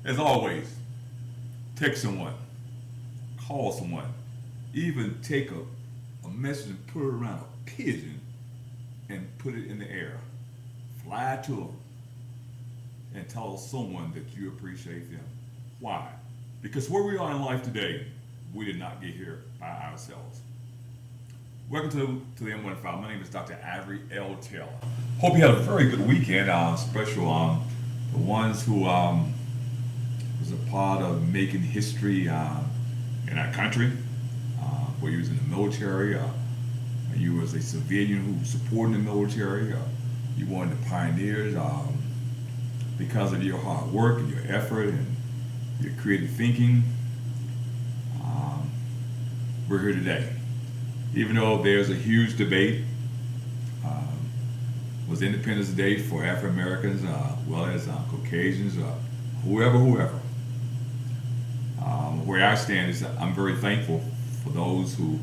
As always, text someone, call someone, even take a message and put it around a pigeon and put it in the air. Fly to them and tell someone that you appreciate them. Why? Because where we are in life today, we did not get here by ourselves. Welcome to the M15. My name is Dr. Avery L. Taylor. Hope you had a very good weekend. Special the ones who was a part of making history in our country. Where you was in the military, you was a civilian who was supporting the military. You one of the pioneers because of your hard work and your effort and your creative thinking. We're here today. Even though there's a huge debate, was Independence Day for African Americans, well as Caucasians, whoever. Where I stand is that I'm very thankful for those who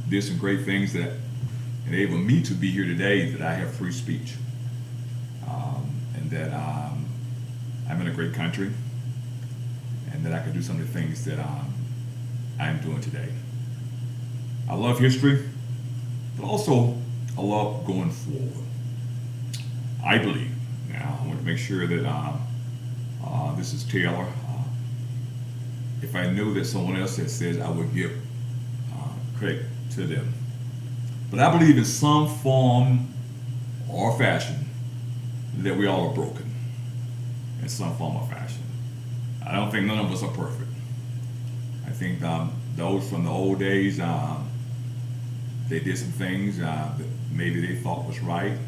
did some great things that enabled me to be here today. That I have free speech, and that I'm in a great country, and that I can do some of the things that I'm doing today. I love history, but also I love going forward. I believe. Now, I want to make sure that this is Taylor. If I knew that someone else had said, I would give credit to them. But I believe in some form or fashion that we all are broken in some form or fashion. I don't think none of us are perfect. I think those from the old days, they did some things that maybe they thought was right.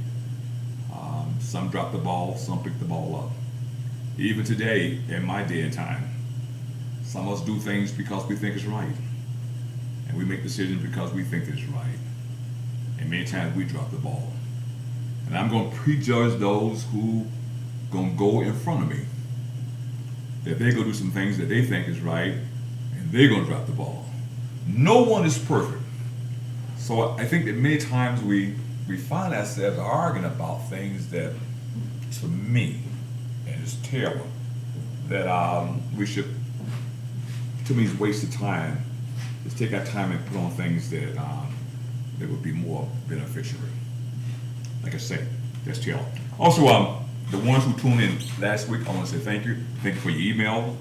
Some dropped the ball, some picked the ball up. Even today, in my day and time, some of us do things because we think it's right. And we make decisions because we think it's right. And many times we drop the ball. And I'm going to prejudge those who going to go in front of me. That they're going to do some things that they think is right, and they're going to drop the ball. No one is perfect. So I think that many times we find ourselves arguing about things that, to me, and it's terrible, that we should, to me, is wasted time. Let's take our time and put on things that would be more beneficial. Like I say, that's Taylor. Also, the ones who tuned in last week, I want to say thank you. Thank you for your email.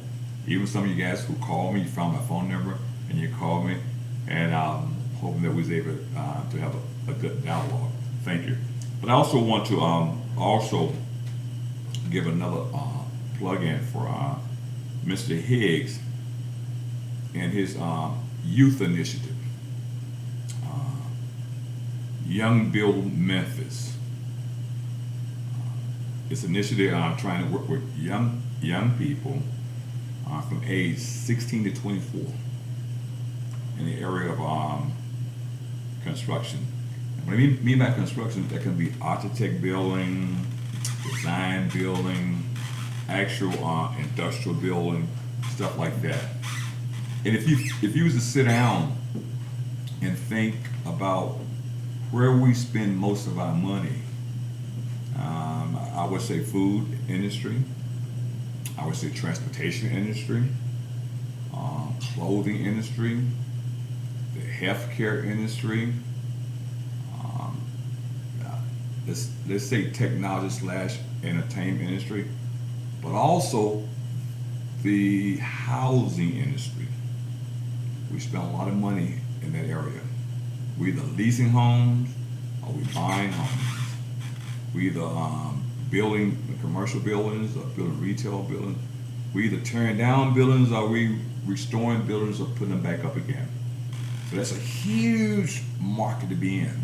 Even some of you guys who called me, you found my phone number and you called me, and hoping that we was able to have a good dialogue. Thank you. But I also want to also give another plug-in for Mr. Higgs and his youth initiative, Young Build Memphis. It's an initiative trying to work with young people from age 16 to 24 in the area of construction. And what I mean by construction, that can be architect building, design building, actual industrial building, stuff like that. And if you was to sit down and think about where we spend most of our money, I would say food industry, I would say transportation industry, clothing industry, the healthcare industry, let's say technology / entertainment industry, but also the housing industry. We spend a lot of money in that area. We either leasing homes or we buying homes. We either building commercial buildings or building retail buildings. We either tearing down buildings or we restoring buildings or putting them back up again. So that's a huge market to be in,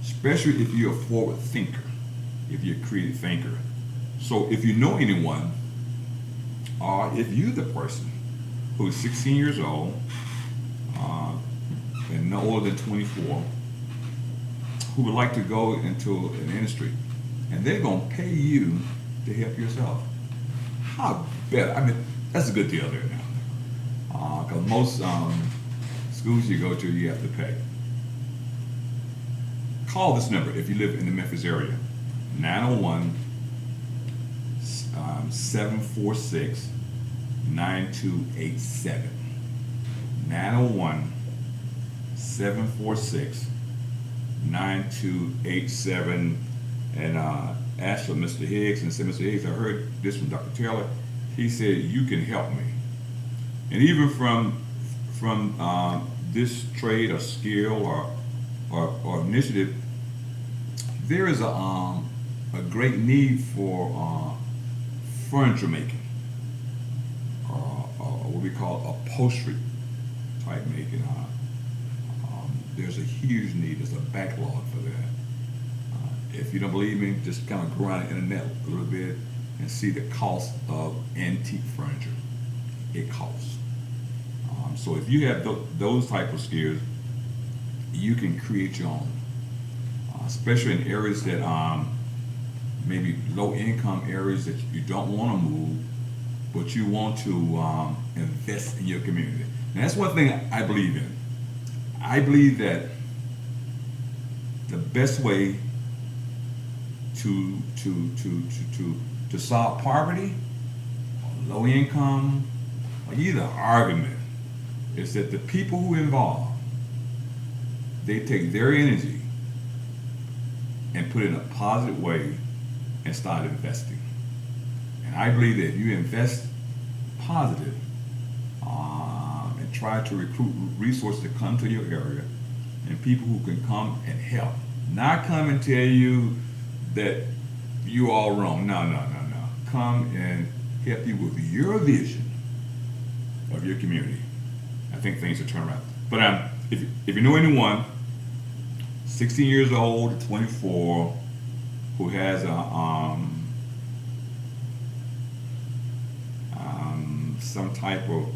especially if you're a forward thinker, if you're a creative thinker. So if you know anyone, or if you're the person who's 16 years old and no older than 24, who would like to go into an industry, and they're going to pay you to help yourself. How better? I mean, that's a good deal there now. Because most schools you go to, you have to pay. Call this number if you live in the Memphis area, 901 746-9287. 901-746-9287. And asked for Mr. Higgs and said, Mr. Higgs, I heard this from Dr. Taylor. He said, you can help me. And even from this trade or skill or initiative, there is a great need for furniture making, or what we call upholstery type making. There's a huge need. There's a backlog for that. If you don't believe me, just kind of go around the internet a little bit and see the cost of antique furniture. It costs. So if you have those type of skills, you can create your own, especially in areas that maybe low income areas that you don't want to move, but you want to invest in your community. And that's one thing I believe in. I believe that the best way to solve poverty, or low income, or either argument, is that the people who are involved, they take their energy and put it in a positive way and start investing. And I believe that if you invest positive and try to recruit resources to come to your area and people who can come and help, not come and tell you that you all wrong. No. Come and help you with your vision of your community. I think things will turn around. But if you know anyone, 16 years old to 24, who has some type of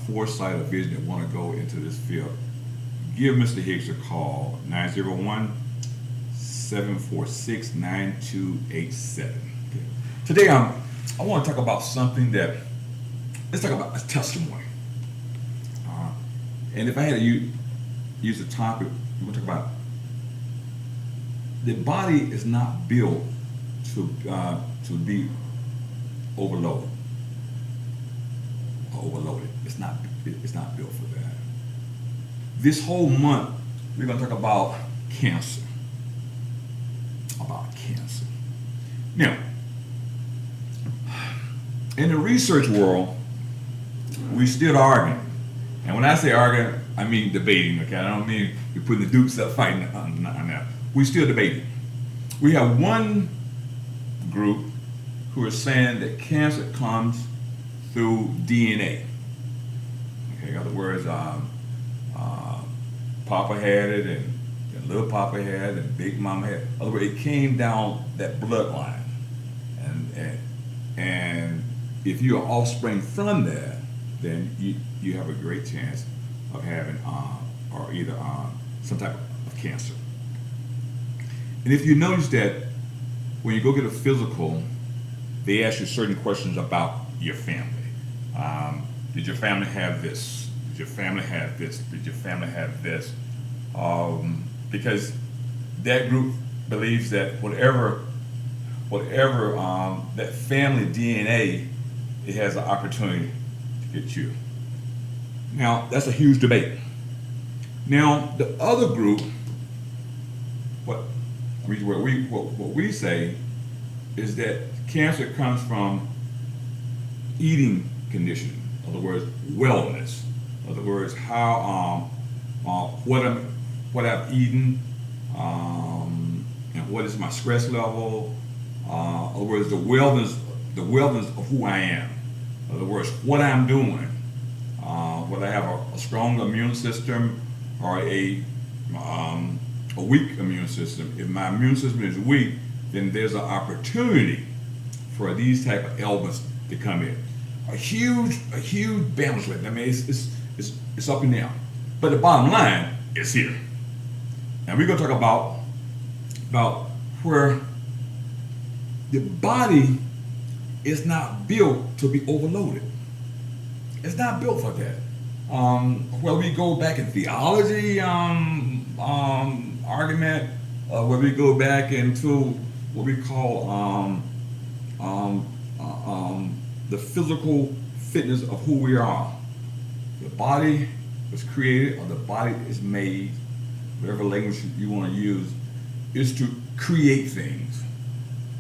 foresight or vision that want to go into this field, give Mr. Higgs a call, 901-746-9287. Okay. Today I want to talk about something that, let's talk about a testimony. And if I had to use a topic, we're going to talk about the body is not built to be overloaded. It's not built for that. This whole month, we're going to talk about cancer. Now, in the research world, we still arguing. And when I say arguing, I mean debating, okay? I don't mean you're putting the dukes up fighting on that. We still debating. We have one group who are saying that cancer comes through DNA. Okay, in other words, Papa had it, and little Papa had it, and Big Mama had it. In other words, it came down that bloodline. And if you're offspring from that, then you have a great chance of having or either some type of cancer. And if you notice that when you go get a physical, they ask you certain questions about your family. Did your family have this? Did your family have this? Did your family have this? Because that group believes that whatever that family DNA, it has an opportunity to get you. Now, that's a huge debate. Now, the other group, what we say is that cancer comes from eating conditioning. In other words, wellness. In other words, how what I've eaten, and what is my stress level. In other words, the wellness of who I am. In other words, what I'm doing. Whether I have a strong immune system or a weak immune system. If my immune system is weak, then there's an opportunity for these type of ailments to come in. A huge balance rate. I mean, it's up and down. But the bottom line is here. And we're going to talk about where the body is not built to be overloaded. It's not built for that. Whether we go back in theology argument, whether we go back into what we call um, the physical fitness of who we are. The body was created, or the body is made, whatever language you want to use, is to create things.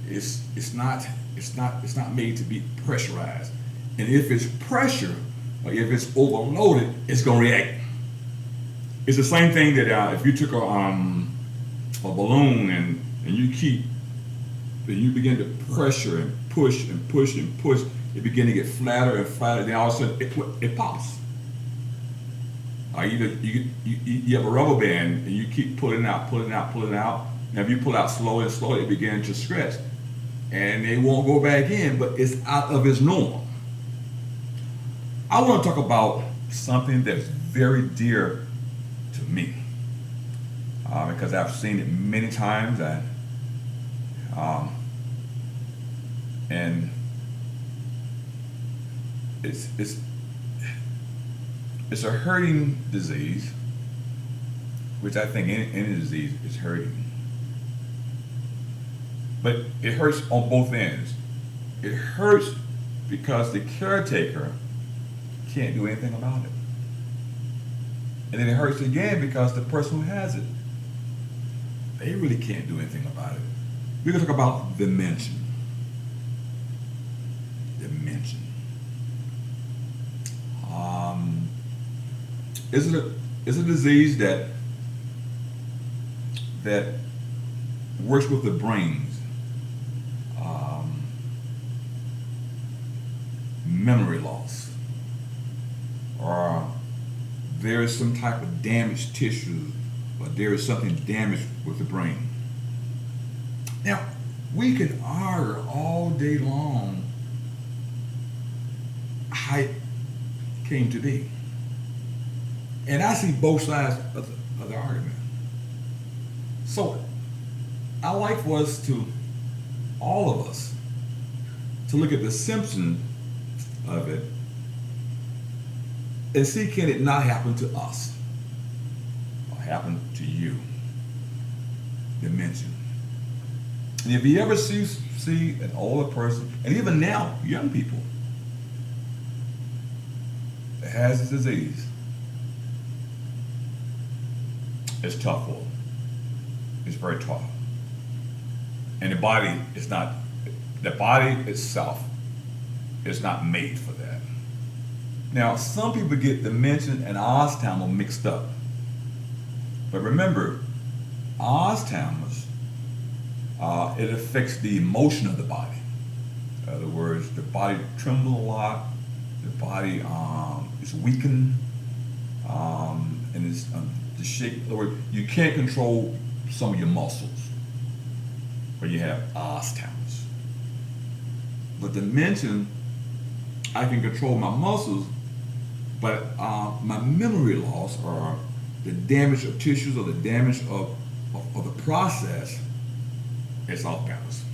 It's not made to be pressurized. And if it's pressure, or if it's overloaded, it's gonna react. It's the same thing that if you took a balloon and you begin to pressure and push and push and push, it begin to get flatter and flatter. Then all of a sudden it pops. Either you have a rubber band and you keep pulling out, pulling out, pulling out. Now if you pull out slowly and slowly, it begins to stretch, and it won't go back in, but it's out of its norm. I want to talk about something that's very dear to me, because I've seen it many times, and it's a hurting disease, which I think any disease is hurting. But it hurts on both ends. It hurts because the caretaker can't do anything about it. And then it hurts again because the person who has it, they really can't do anything about it. We're going to talk about dementia. Dementia. It's a disease that works with the brains, memory loss, or there is some type of damaged tissue, or there is something damaged with the brain. Now, we can argue all day long how it came to be. And I see both sides of the argument. So I like for us to, all of us, to look at the symptoms of it and see, can it not happen to us or happen to you? Dementia. And if you ever see an older person, and even now, young people, that has this disease, it's tough for them. It's very tough. And the body itself is not made for that. Now, some people get dementia and Alzheimer's mixed up. But remember, Alzheimer's, it affects the emotion of the body. In other words, the body trembles a lot, the body is weakened, and it's the shape. In other words, you can't control some of your muscles when you have Alzheimer's. But dementia, I can control my muscles, but my memory loss, or the damage of tissues, or the damage of the process, is off balance.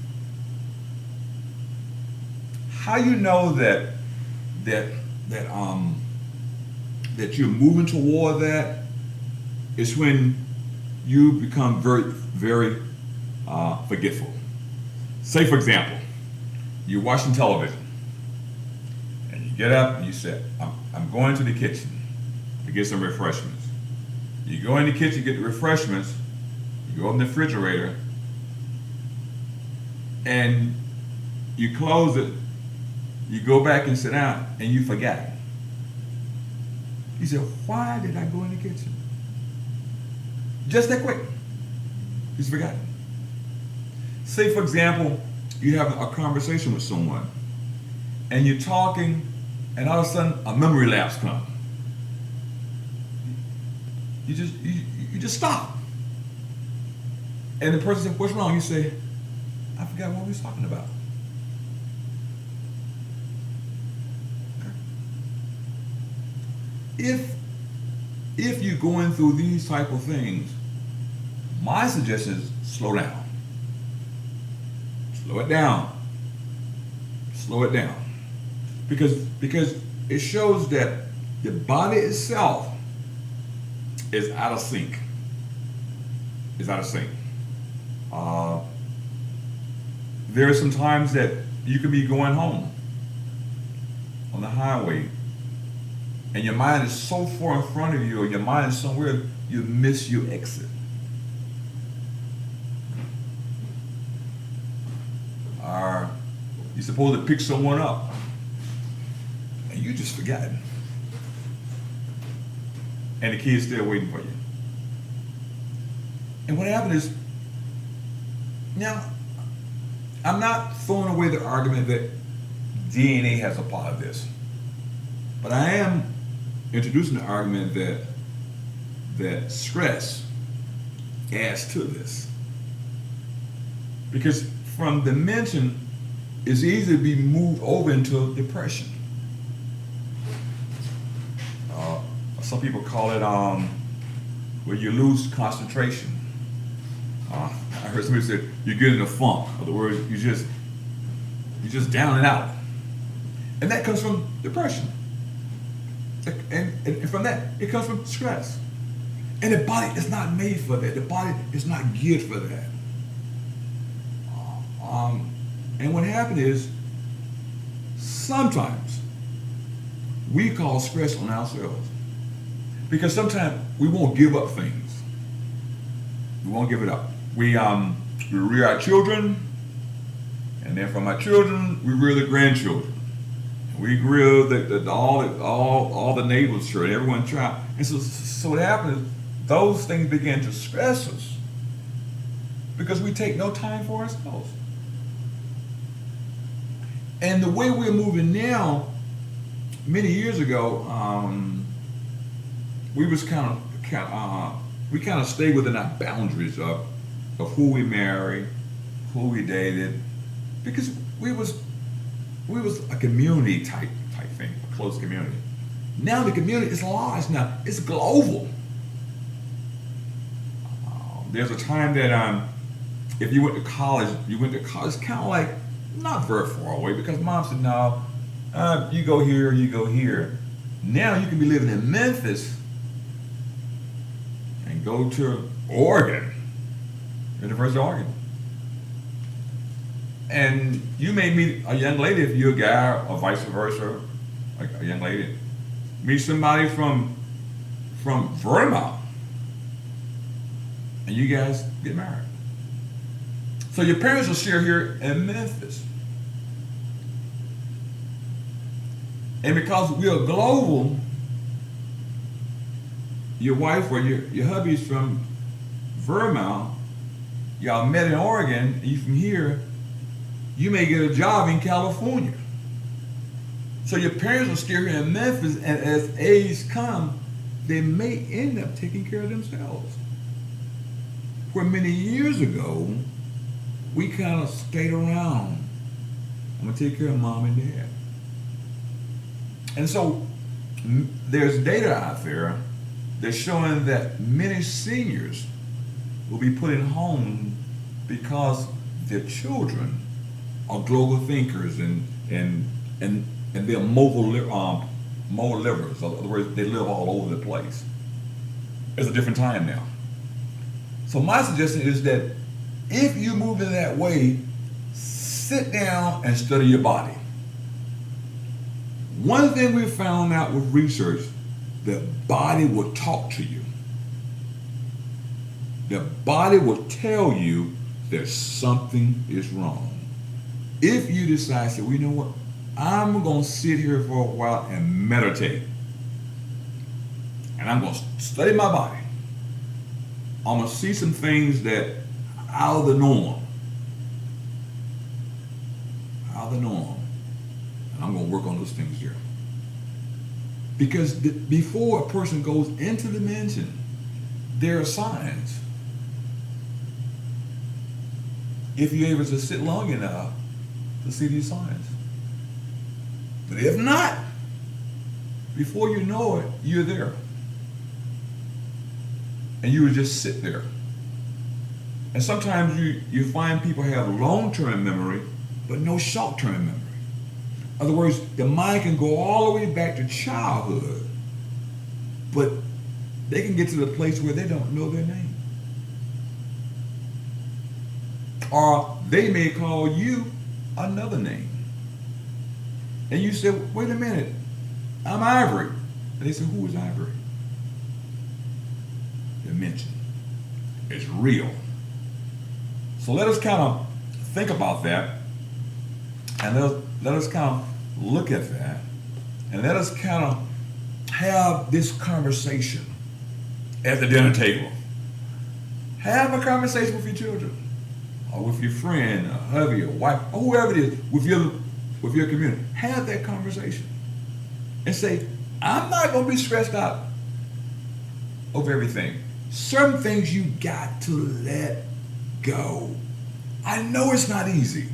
How you know that you're moving toward that is when you become very, very forgetful. Say, for example, you're watching television, and you get up and you say, I'm going to the kitchen to get some refreshments. You go in the kitchen, get the refreshments, you open the refrigerator, and you close it, you go back and sit down, and you forget. You say, why did I go in the kitchen? Just that quick. He's forgotten. Say, for example, you have a conversation with someone, and you're talking, and all of a sudden a memory lapse comes. You just stop. And the person says, what's wrong? You say, I forgot what we was talking about. Okay. If you're going through these type of things, my suggestion is slow down. Slow it down. Slow it down. Because it shows that the body itself is out of sync. It's out of sync. There are some times that you could be going home on the highway, and your mind is so far in front of you, or your mind is somewhere, you miss your exit. Or you're supposed to pick someone up, and you just forgotten. And the kid's still waiting for you. And what happened is, now, I'm not throwing away the argument that DNA has a part of this, but I am introducing the argument that stress adds to this. Because from dementia, it's easy to be moved over into depression. Some people call it where you lose concentration. I heard somebody say you get in a funk. In other words, you're just down and out, and that comes from depression. And from that, it comes from stress. And the body is not made for that. The body is not geared for that. And what happened is, sometimes we cause stress on ourselves because sometimes we won't give up things. We won't give it up. We rear our children, and then from our children, we rear the grandchildren. We rear all the neighbors' children, everyone's child. And so what happens is those things begin to stress us because we take no time for ourselves. And the way we're moving now, many years ago, we kind of stayed within our boundaries of who we married, who we dated, because we was a community type thing, a close community. Now the community is large now; it's global. There's a time that if you went to college, it's kind of like not very far away because mom said, no, you go here, you go here. Now you can be living in Memphis and go to Oregon, University of Oregon. And you may meet a young lady if you're a guy, or vice versa, like a young lady. Meet somebody from Vermont, and you guys get married. So your parents are still here in Memphis. And because we are global, your wife or your hubby's from Vermont, y'all met in Oregon, and you from here, you may get a job in California. So your parents are still here in Memphis, and as age come, they may end up taking care of themselves. Where many years ago, we kind of stayed around. I'm gonna take care of mom and dad. And so there's data out there that's showing that many seniors will be put in home because their children are global thinkers and they're mobile livers. In other words, they live all over the place. It's a different time now. So my suggestion is that if you move in that way, sit down and study your body. One thing we found out with research, the body will talk to you. The body will tell you that something is wrong. If you decide, say, well, you know what, I'm going to sit here for a while and meditate. And I'm going to study my body. I'm going to see some things that out of the norm. Out of the norm. And I'm going to work on those things here. Because before a person goes into the dimension, there are signs. If you're able to sit long enough to see these signs. But if not, before you know it, you're there. And you would just sit there. And sometimes you find people have long-term memory, but no short-term memory. In other words, the mind can go all the way back to childhood, but they can get to the place where they don't know their name. Or they may call you another name. And you say, wait a minute, I'm Ivory. And they say, who is Ivory? Dementia. It's real. So let us kind of think about that, and let us kind of look at that, and let us kind of have this conversation at the dinner table. Have a conversation with your children, or with your friend, or hubby, your wife, or whoever it is, with your community. Have that conversation and say, I'm not going to be stressed out over everything. Certain things you got to let go. I know it's not easy,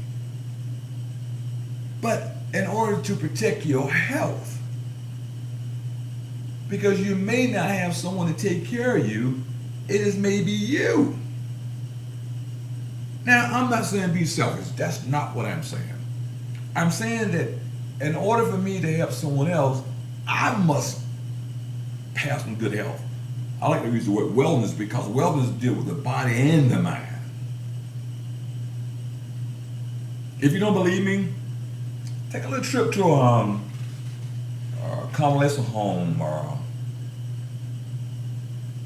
but in order to protect your health, because you may not have someone to take care of you, it is maybe you. Now, I'm not saying be selfish. That's not what I'm saying. I'm saying that in order for me to help someone else, I must have some good health. I like to use the word wellness because wellness deals with the body and the mind. If you don't believe me, take a little trip to a convalescent home or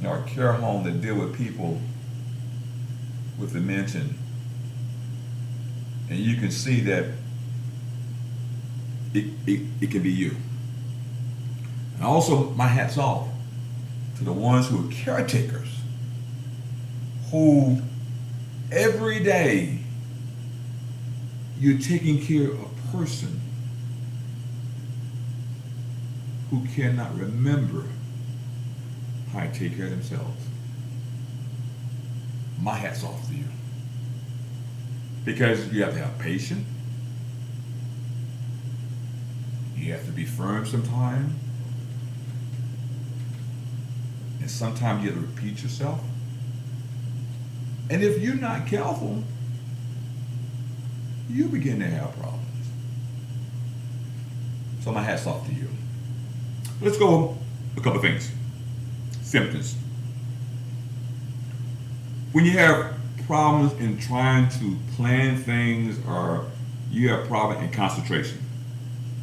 a care home that deal with people with dementia, and you can see that it can be you. And also, my hat's off to the ones who are caretakers, who every day you're taking care of a person who cannot remember how to take care of themselves. My hat's off to you. Because you have to have patience. You have to be firm sometimes. And sometimes you have to repeat yourself. And if you're not careful, you begin to have problems. So my hat's off to you. Let's go a couple of things. Symptoms. When you have problems in trying to plan things, or you have problem in concentration.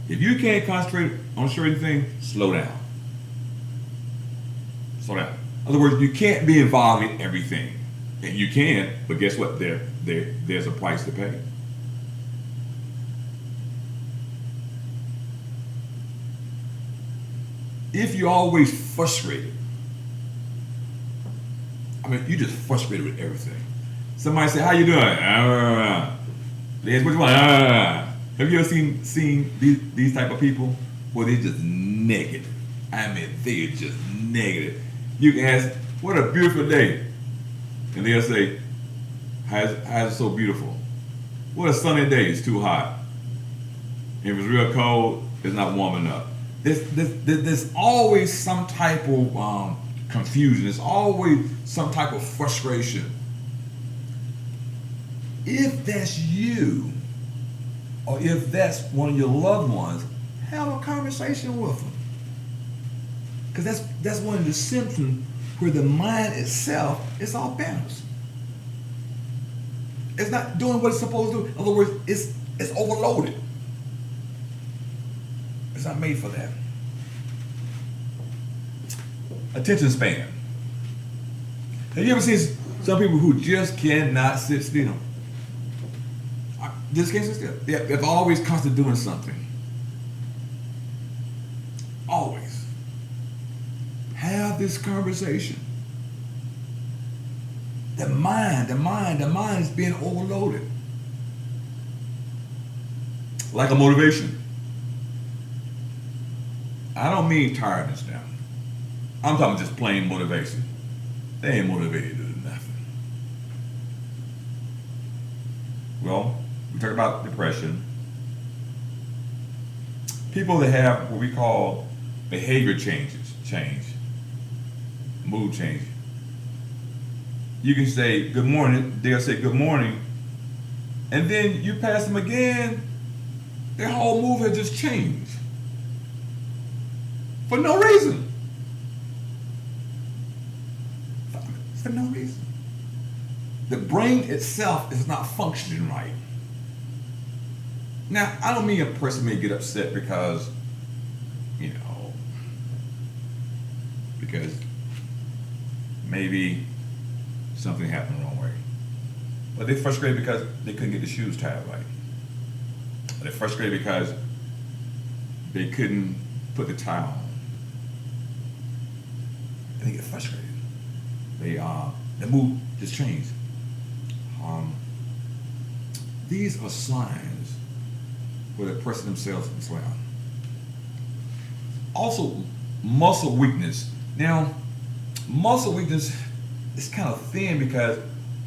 If you can't concentrate on certain things, slow down. Slow down. In other words, you can't be involved in everything. And you can, but guess what? There's a price to pay. If you're always frustrated, I mean, you're just frustrated with everything. Somebody say, how you doing? They ask, what you want? Have you ever seen these type of people? Well, they're just negative. I mean, they're just negative. You can ask, what a beautiful day. And they'll say, how's it so beautiful? What a sunny day, it's too hot. If it's real cold, it's not warm enough. There's always some type of confusion. There's always some type of frustration. If that's you, or if that's one of your loved ones, have a conversation with them. Because that's one of the symptoms where the mind itself is all balanced. It's not doing what it's supposed to do. In other words, it's overloaded. It's not made for that. Attention span. Have you ever seen some people who just cannot sit still? Just can't sit still. They're always constantly doing something. Always. Have this conversation. The mind is being overloaded. Like a motivation. I don't mean tiredness now. I'm talking just plain motivation. They ain't motivated to do nothing. Well, we talk about depression. People that have what we call behavior change, mood change. You can say good morning, they'll say good morning, and then you pass them again, their whole mood has just changed. For no reason. For no reason. The brain itself is not functioning right. Now, I don't mean a person may get upset because, you know, because maybe something happened the wrong way. But they're frustrated because they couldn't get the shoes tied right. Or they're frustrated because they couldn't put the tie on. And they get frustrated. Their mood just changed. These are signs where the person themselves is down. Also, muscle weakness. Now, muscle weakness is kind of thin because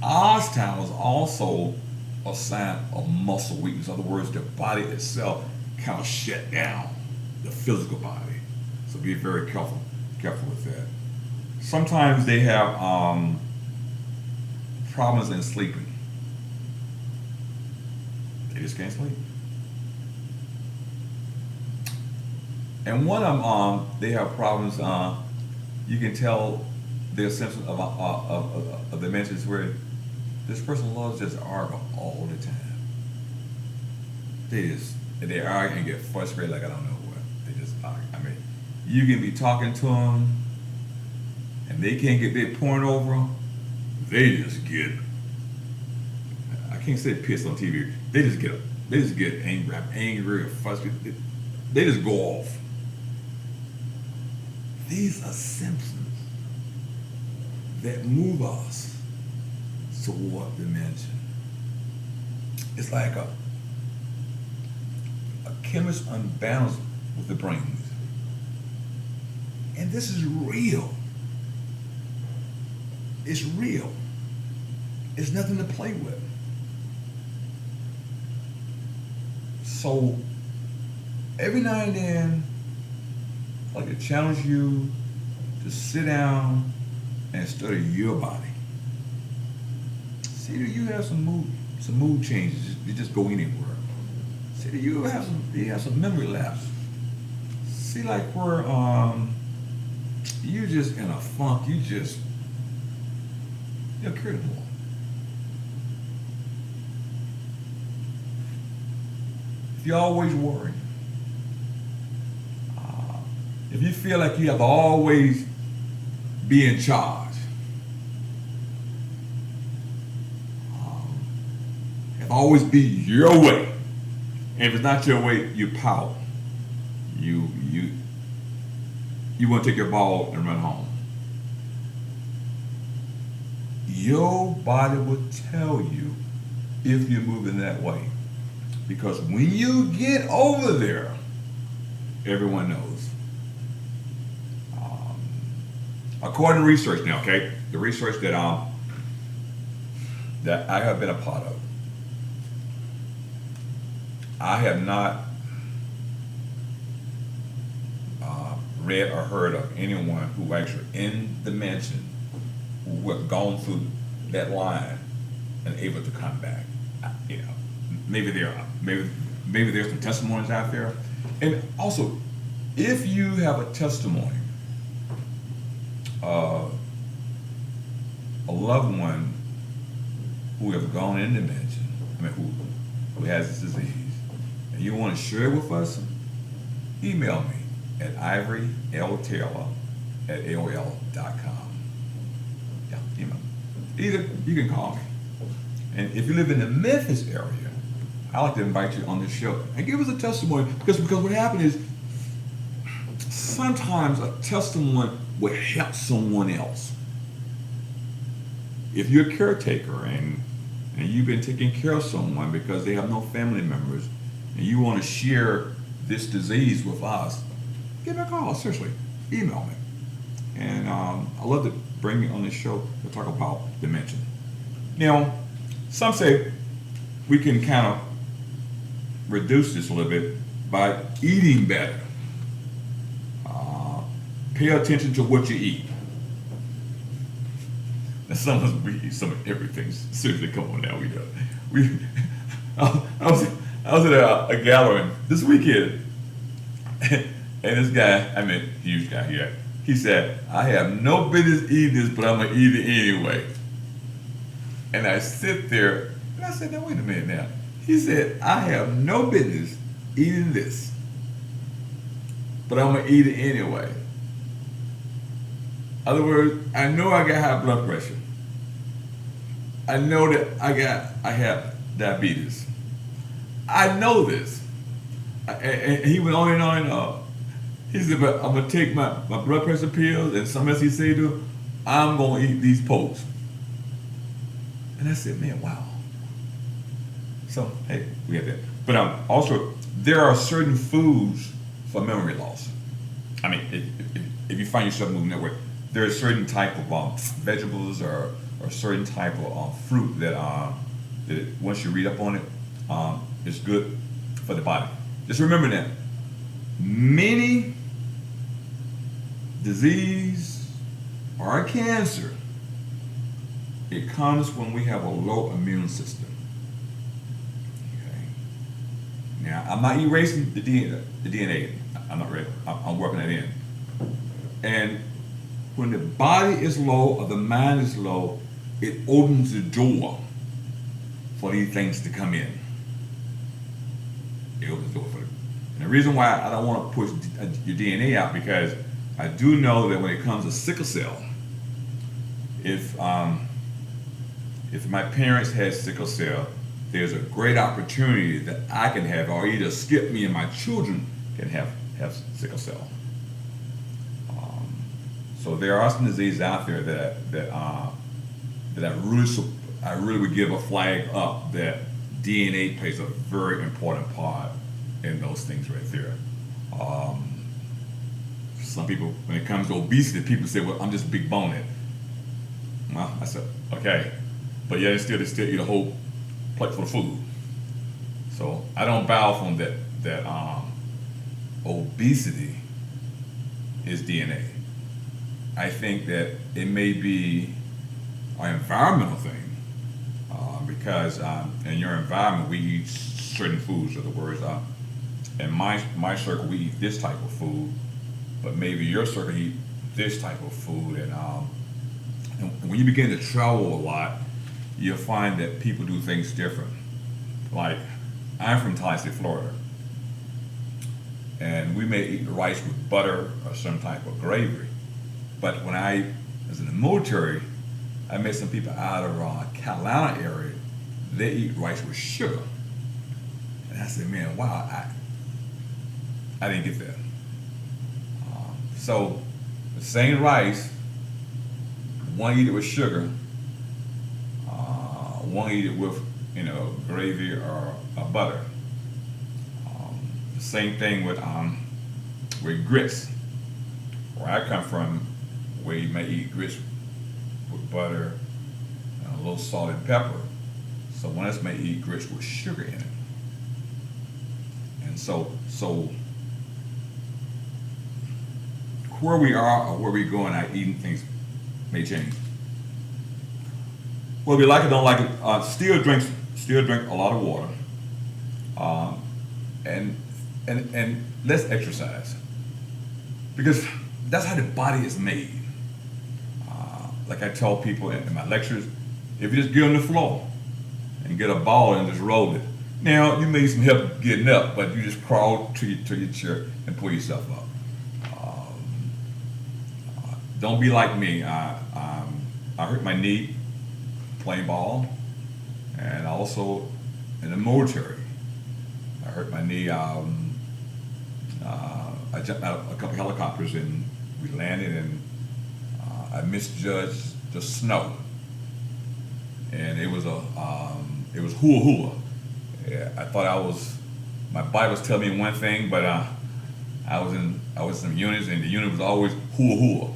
Alzheimer's is also a sign of muscle weakness. In other words, the body itself kind of shut down, the physical body. So be very careful with that. Sometimes they have problems in sleeping. They just can't sleep. And one of them, they have problems. You can tell their symptoms of dementia is where this person loves just argue all the time. They argue and get frustrated like I don't know what. They just argue. I mean, you can be talking to them, and they can't get their point over. They just get. I can't say pissed on TV. They just get angry or frustrated. They just go off. These are symptoms that move us toward dementia. It's like a chemist unbalanced with the brains. And this is real. It's real. It's nothing to play with. So every now and then, I like to challenge you to sit down and study your body. See, do you have some mood changes? You just go anywhere. See, do you have some memory lapse? See, like where you just in a funk, you're critical. If you're always worried, if you feel like you have to always be in charge, have to always be your way, and if it's not your way, you pout. You want to take your ball and run home. Your body will tell you if you're moving that way, because when you get over there, everyone knows. According to research now, okay, the research that I have been a part of, I have not read or heard of anyone who actually in dementia who have gone through that line and able to come back. You know, maybe there's some testimonies out there, and also, if you have a testimony. A loved one who have gone in dementia, who has this disease, and you want to share it with us, email me at ivoryltaylor@aol.com. Yeah, email me. Either you can call me. And if you live in the Memphis area, I like to invite you on this show and give us a testimony, because what happened is sometimes a testimony will help someone else. If you're a caretaker and you've been taking care of someone because they have no family members, and you want to share this disease with us, give me a call. Seriously, email me. And I love to bring you on this show to talk about dementia. Now, some say we can kind of reduce this a little bit by eating better. Pay attention to what you eat. Now, some of us, we eat some of everything. Seriously, come on now, we do. I was at a gathering this weekend, and this guy, huge guy here, he said, I have no business eating this, but I'm going to eat it anyway. And I sit there, and I said, now, wait a minute now. He said, I have no business eating this, but I'm gonna eat it anyway. In other words, I know I got high blood pressure. I know that I have diabetes. I know this. And he went on and on and on. He said, but I'm gonna take my blood pressure pills, and something else he said to him, I'm gonna eat these pokes. And I said, man, wow. So hey, we have that. But also, there are certain foods for memory loss. I mean, if you find yourself moving that way, there are certain type of vegetables or certain type of fruit that once you read up on it, it's good for the body. Just remember that many disease or cancer, it comes when we have a low immune system. Okay. Now, I'm not erasing the DNA. I'm not ready. I'm working that in. And when the body is low or the mind is low, it opens the door for these things to come in. It opens the door for it. And the reason why I don't want to push your DNA out, because I do know that when it comes to sickle cell, if my parents had sickle cell, there's a great opportunity that I can have, or either Skip, me, and my children can have sickle cell. So there are some diseases out there that I really would give a flag up that DNA plays a very important part in those things right there. Some people, when it comes to obesity, people say, well, I'm just big boned. Well, I said, okay. But yeah, they still eat a whole plate full of food. So I don't bow from that obesity is DNA. I think that it may be an environmental thing, because in your environment we eat certain foods. In other words, in my circle we eat this type of food, but maybe your circle eat this type of food. And when you begin to travel a lot, you'll find that people do things different. Like, I'm from Tallahassee, Florida, and we may eat rice with butter or some type of gravy. But when I was in the military, I met some people out of Carolina area. They eat rice with sugar, and I said, "Man, wow! I didn't get that." So the same rice, one eat it with sugar, one eat it with gravy or butter. The same thing with grits. Where I come from, where you may eat grits with butter and a little salt and pepper. So one else may eat grits with sugar in it. And so where we are or where we go in our eating things may change. Whether we like it or don't like it, still drink a lot of water. And let's exercise. Because that's how the body is made. Like I tell people in my lectures, if you just get on the floor and get a ball and just roll it. Now, you may need some help getting up, but you just crawl to your chair and pull yourself up. Don't be like me. I hurt my knee playing ball, and also in the military. I hurt my knee. I jumped out of a couple helicopters and we landed, and I misjudged the snow, and it was hula hula. Yeah, I thought my body was telling me one thing, but I was in some units, and the unit was always hula hula.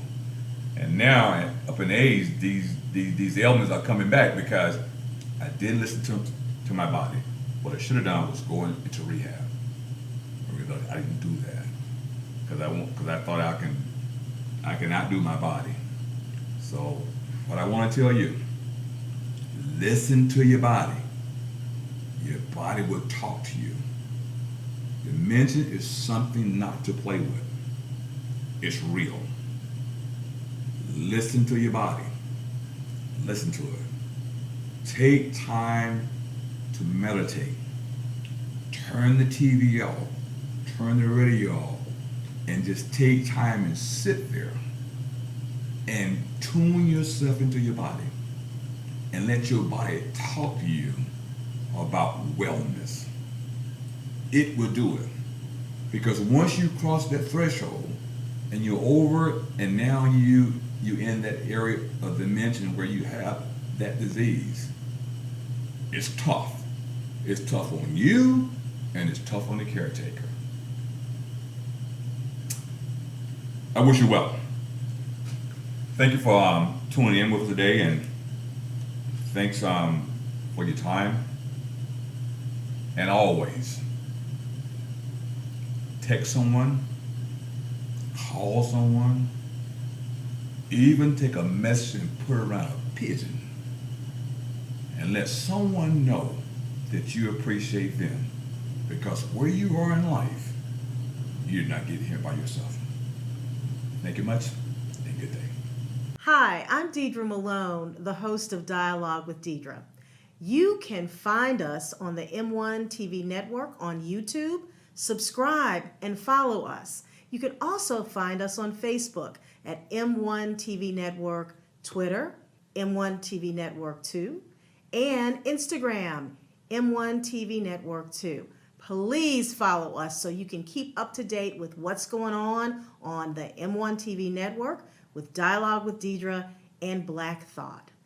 And now, up in age, these ailments are coming back because I didn't listen to my body. What I should have done was go into rehab. I didn't do that because I thought I can outdo my body. So what I want to tell you, listen to your body. Your body will talk to you. Dementia is something not to play with. It's real. Listen to your body. Listen to it. Take time to meditate. turn the TV off, turn the radio off, and just take time and sit there and tune yourself into your body and let your body talk to you about wellness. It will do it. Because once you cross that threshold and you're over it, and now you in that area of dimension where you have that disease, it's tough. It's tough on you and it's tough on the caretaker. I wish you well. Thank you for tuning in with us today, and thanks for your time. And always, text someone, call someone, even take a message and put it around a pigeon and let someone know that you appreciate them, because where you are in life, you're not getting here by yourself. Thank you much, and good day. Hi, I'm Deidre Malone, the host of Dialogue with Deidre. You can find us on the M1 TV network on YouTube. Subscribe and follow us. You can also find us on Facebook at M1 TV Network, Twitter, M1 TV Network 2, and Instagram, M1 TV Network 2. Please follow us so you can keep up to date with what's going on the M1 TV network with Dialogue with Deidre and Black Thought.